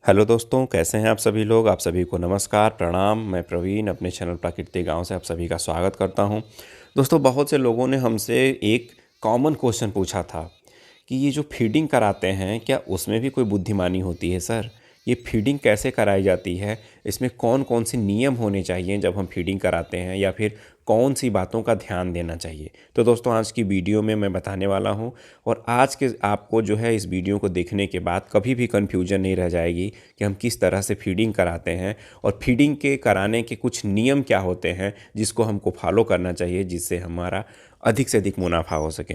Hello दोस्तों, कैसे हैं आप सभी लोग। आप सभी को नमस्कार, प्रणाम। मैं प्रवीण अपने चैनल प्राकृतिक गांव से आप सभी का स्वागत करता हूं। दोस्तों, बहुत से लोगों ने हमसे एक कॉमन क्वेश्चन पूछा था कि ये जो फीडिंग कराते हैं, क्या उसमें भी कोई बुद्धिमानी होती है सर? ये फीडिंग कैसे कराई जाती है? इसमें कौन कौन से नियम होने चाहिए जब हम फीडिंग कराते हैं, या फिर कौन सी बातों का ध्यान देना चाहिए? तो दोस्तों, आज की वीडियो में मैं बताने वाला हूं, और आज के आपको जो है इस वीडियो को देखने के बाद कभी भी कन्फ्यूजन नहीं रह जाएगी कि हम किस तरह से फीडिंग कराते हैं, और फीडिंग के कराने के कुछ नियम क्या होते हैं जिसको हमको फॉलो करना चाहिए, जिससे हमारा अधिक से अधिक मुनाफा हो सके।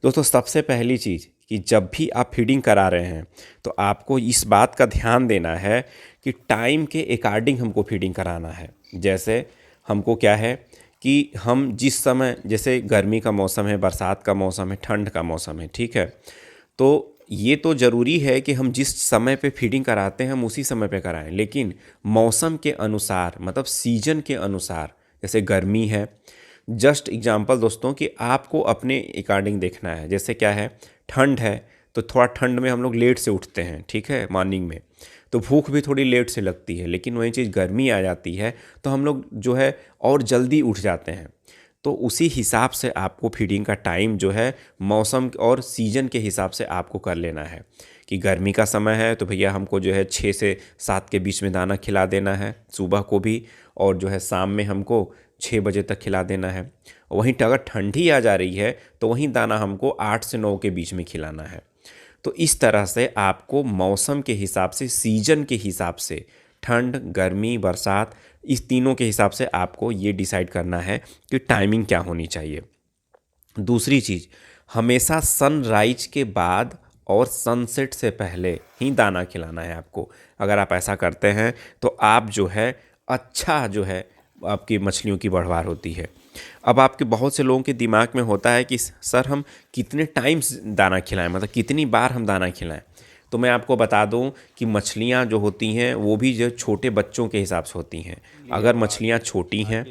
दोस्तों, सबसे पहली चीज़ कि जब भी आप फीडिंग करा रहे हैं तो आपको इस बात का ध्यान देना है कि टाइम के अकॉर्डिंग हमको फीडिंग कराना है। जैसे हमको क्या है कि हम जिस समय, जैसे गर्मी का मौसम है, बरसात का मौसम है, ठंड का मौसम है, ठीक है, तो ये तो ज़रूरी है कि हम जिस समय पे फीडिंग कराते हैं हम उसी समय पे कराएं, लेकिन मौसम के अनुसार, मतलब सीजन के अनुसार, जैसे गर्मी है, जस्ट एग्जांपल दोस्तों कि आपको अपने अकॉर्डिंग देखना है। जैसे क्या है, ठंड है तो थोड़ा ठंड में हम लोग लेट से उठते हैं, ठीक है, मॉर्निंग में, तो भूख भी थोड़ी लेट से लगती है। लेकिन वही चीज़ गर्मी आ जाती है तो हम लोग जो है और जल्दी उठ जाते हैं। तो उसी हिसाब से आपको फीडिंग का टाइम जो है मौसम और सीजन के हिसाब से आपको कर लेना है। कि गर्मी का समय है तो भैया हमको जो है 6 से 7 के बीच में दाना खिला देना है सुबह को भी, और जो है शाम में हमको 6 बजे तक खिला देना है। वहीं अगर ठंडी आ जा रही है तो वहीं दाना हमको 8 से 9 के बीच में खिलाना है। तो इस तरह से आपको मौसम के हिसाब से, सीजन के हिसाब से, ठंड, गर्मी, बरसात, इस तीनों के हिसाब से आपको ये डिसाइड करना है कि टाइमिंग क्या होनी चाहिए। दूसरी चीज़, हमेशा सनराइज के बाद और सनसेट से पहले ही दाना खिलाना है आपको। अगर आप ऐसा करते हैं तो आप जो है अच्छा जो है आपकी मछलियों की बढ़वार होती है। अब आपके बहुत से लोगों के दिमाग में होता है कि सर हम कितने टाइम्स दाना खिलाएं, मतलब कितनी बार हम दाना खिलाएं। तो मैं आपको बता दूं कि मछलियां जो होती हैं वो भी जो छोटे बच्चों के हिसाब से होती हैं। अगर मछलियां छोटी हैं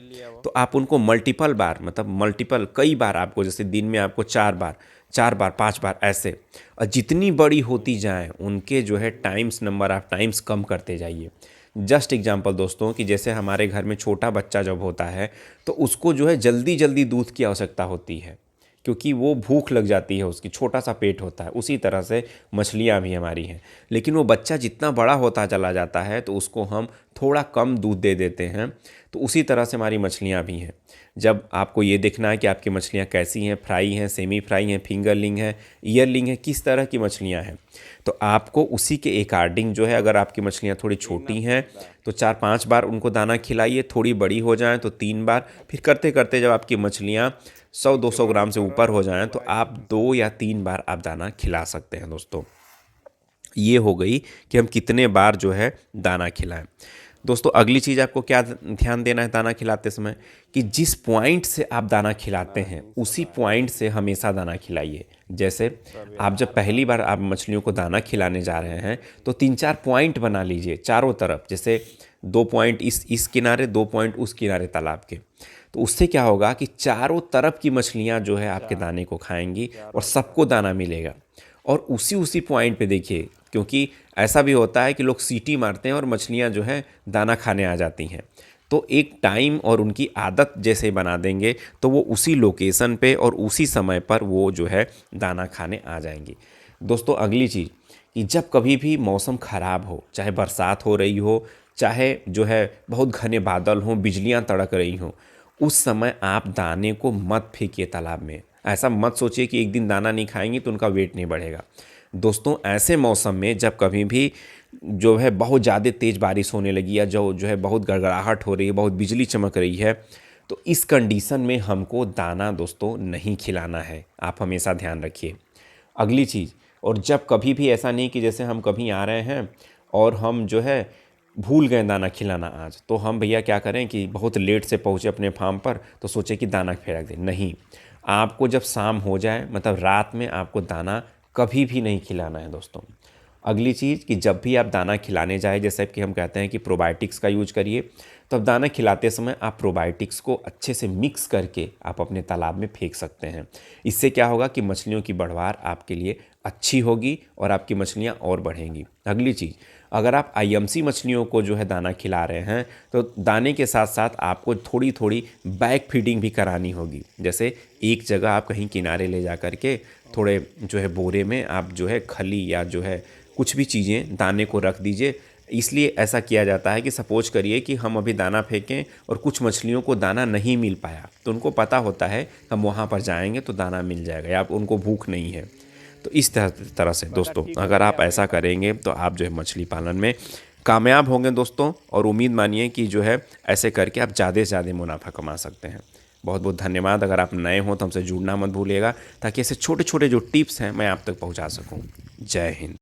तो आप उनको मल्टीपल बार, मतलब मल्टीपल कई बार, आपको जैसे दिन में आपको 4 बार, 4 बार, 5 बार ऐसे, और जितनी बड़ी होती जाएं उनके जो है टाइम्स, नंबर ऑफ टाइम्स कम करते जाइए। जस्ट एग्जांपल दोस्तों कि जैसे हमारे घर में छोटा बच्चा जब होता है तो उसको जो है जल्दी जल्दी दूध की आवश्यकता होती है, क्योंकि वो भूख लग जाती है, उसकी छोटा सा पेट होता है। उसी तरह से मछलियाँ भी हमारी हैं। लेकिन वो बच्चा जितना बड़ा होता चला जाता है तो उसको हम थोड़ा कम दूध दे देते हैं। तो उसी तरह से हमारी मछलियाँ भी हैं। जब आपको ये देखना है कि आपकी मछलियाँ कैसी हैं, फ्राई हैं, सेमी फ्राई हैं, फिंगरलिंग है, ईयरलिंग है, किस तरह की मछलियाँ हैं, तो आपको उसी के अकॉर्डिंग जो है, अगर आपकी मछलियाँ थोड़ी छोटी हैं तो 4-5 बार उनको दाना खिलाइए, थोड़ी बड़ी हो जाएं तो 3 बार, फिर करते करते जब आपकी मछलियाँ 100-200 ग्राम से ऊपर हो जाएं तो आप 2 या 3 बार आप दाना खिला सकते हैं। दोस्तों, ये हो गई कि हम कितने बार जो है दाना खिलाएं। दोस्तों, अगली चीज़ आपको क्या ध्यान देना है दाना खिलाते समय, कि जिस पॉइंट से आप दाना खिलाते हैं उसी पॉइंट से हमेशा दाना खिलाइए। जैसे आप जब पहली बार आप मछलियों को दाना खिलाने जा रहे हैं तो 3-4 पॉइंट बना लीजिए चारों तरफ। जैसे 2 पॉइंट इस किनारे, 2 पॉइंट उस किनारे तालाब के। तो उससे क्या होगा कि चारों तरफ की मछलियाँ जो है आपके दाने को खाएंगी और सबको दाना मिलेगा। और उसी उसी पॉइंट पे देखिए, क्योंकि ऐसा भी होता है कि लोग सीटी मारते हैं और मछलियाँ जो है दाना खाने आ जाती हैं। तो एक टाइम और उनकी आदत जैसे बना देंगे तो वो उसी लोकेशन पे और उसी समय पर वो जो है दाना खाने आ जाएंगी। दोस्तों, अगली चीज़ कि जब कभी भी मौसम ख़राब हो, चाहे बरसात हो रही हो, चाहे जो है बहुत घने बादल हों, बिजलियाँ तड़क रही हों, उस समय आप दाने को मत फेंकिए तालाब में। ऐसा मत सोचिए कि एक दिन दाना नहीं खाएंगे तो उनका वेट नहीं बढ़ेगा। दोस्तों, ऐसे मौसम में जब कभी भी जो है बहुत ज़्यादा तेज़ बारिश होने लगी, या जो है बहुत गड़गड़ाहट हो रही है, बहुत बिजली चमक रही है, तो इस कंडीशन में हमको दाना दोस्तों नहीं खिलाना है। आप हमेशा ध्यान रखिए। अगली चीज़, और जब कभी भी ऐसा नहीं कि जैसे हम कभी आ रहे हैं और हम जो है भूल गए दाना खिलाना आज, तो हम भैया क्या करें कि बहुत लेट से पहुँचे अपने फार्म पर तो सोचे कि दाना फेंक दें। नहीं, आपको जब शाम हो जाए, मतलब रात में, आपको दाना कभी भी नहीं खिलाना है दोस्तों। अगली चीज़ कि जब भी आप दाना खिलाने जाए, जैसे कि हम कहते हैं कि प्रोबायोटिक्स का यूज करिए, तो अब दाना खिलाते समय आप प्रोबायोटिक्स को अच्छे से मिक्स करके आप अपने तालाब में फेंक सकते हैं। इससे क्या होगा कि मछलियों की बढ़वार आपके लिए अच्छी होगी और आपकी मछलियाँ और बढ़ेंगी। अगली चीज़, अगर आप आईएमसी मछलियों को जो है दाना खिला रहे हैं तो दाने के साथ साथ आपको थोड़ी थोड़ी बैक फीडिंग भी करानी होगी। जैसे एक जगह आप कहीं किनारे ले जा कर के थोड़े जो है बोरे में आप जो है खली या जो है कुछ भी चीज़ें दाने को रख दीजिए। इसलिए ऐसा किया जाता है कि सपोज करिए कि हम अभी दाना फेंकें और कुछ मछलियों को दाना नहीं मिल पाया, तो उनको पता होता है हम वहाँ पर जाएंगे तो दाना मिल जाएगा या उनको भूख नहीं है। तो इस तरह से दोस्तों अगर आप ऐसा करेंगे तो आप जो है मछली पालन में कामयाब होंगे दोस्तों, और उम्मीद मानिए कि जो है ऐसे करके आप ज़्यादा से ज़्यादा मुनाफा कमा सकते हैं। बहुत बहुत धन्यवाद। अगर आप नए हों तो हमसे जुड़ना मत भूलिएगा, ताकि ऐसे छोटे छोटे जो टिप्स हैं मैं आप तक पहुंचा सकूं। जय हिंद।